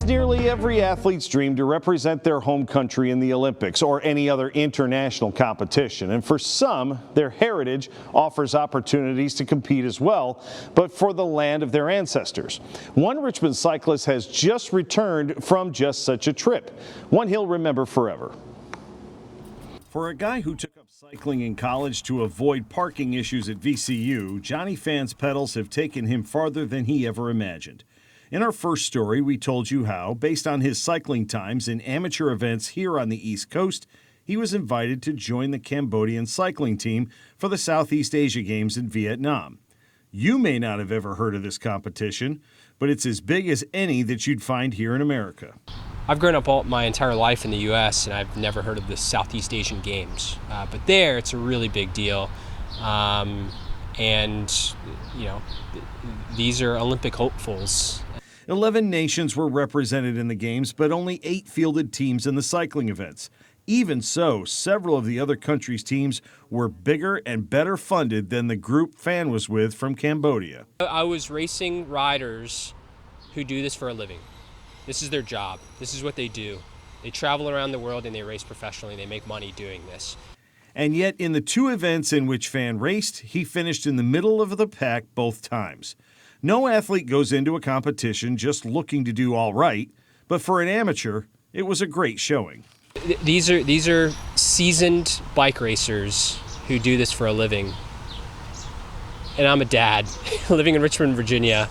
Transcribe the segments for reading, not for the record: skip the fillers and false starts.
nearly every athlete's dream to represent their home country in the Olympics or any other international competition. And for some, their heritage offers opportunities to compete as well, but for the land of their ancestors. One Richmond cyclist has just returned from just such a trip, one he'll remember forever. For a guy who took up cycling in college to avoid parking issues at VCU, Johnny Phan's pedals have taken him farther than he ever imagined. In our first story, we told you how, based on his cycling times in amateur events here on the East Coast, he was invited to join the Cambodian cycling team for the Southeast Asian Games in Vietnam. You may not have ever heard of this competition, but it's as big as any that you'd find here in America. I've grown up all my entire life in the U.S. and I've never heard of the Southeast Asian Games, but there it's a really big deal. And, you know, these are Olympic hopefuls. 11 nations were represented in the games, but only 8 fielded teams in the cycling events. Even so, several of the other countries' teams were bigger and better funded than the group Phan was with from Cambodia. I was racing riders who do this for a living. This is their job. This is what they do. They travel around the world and they race professionally. They make money doing this. And yet, in the 2 events in which Phan raced, he finished in the middle of the pack both times. No athlete goes into a competition just looking to do all right, but for an amateur, it was a great showing. These are seasoned bike racers who do this for a living. And I'm a dad living in Richmond, Virginia,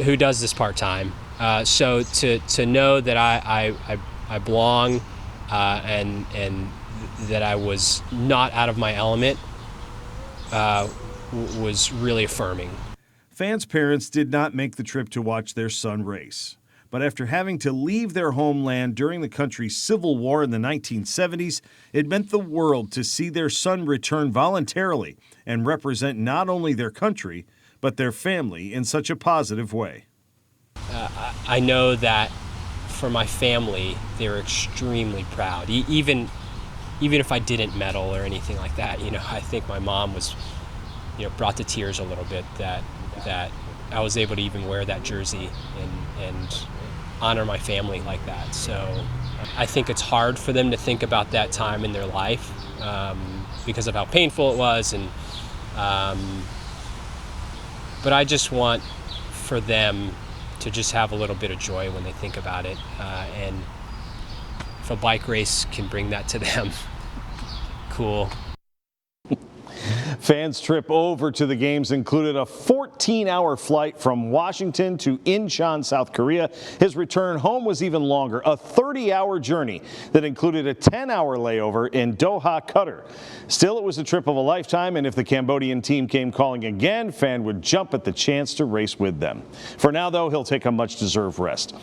who does this part-time. So to know that I belong and that I was not out of my element was really affirming. Phan's parents did not make the trip to watch their son race. But after having to leave their homeland during the country's civil war in the 1970s, it meant the world to see their son return voluntarily and represent not only their country, but their family in such a positive way. I know that for my family, they were extremely proud. Even if I didn't medal or anything like that, you know, I think my mom was, you know, brought to tears a little bit that I was able to even wear that jersey and honor my family like that. So I think it's hard for them to think about that time in their life because of how painful it was. But I just want for them to just have a little bit of joy when they think about it. And if a bike race can bring that to them, cool. Phan's trip over to the games included a 14-hour flight from Washington to Incheon, South Korea. His return home was even longer, a 30-hour journey that included a 10-hour layover in Doha, Qatar. Still, it was a trip of a lifetime, and if the Cambodian team came calling again, Phan would jump at the chance to race with them. For now, though, he'll take a much-deserved rest.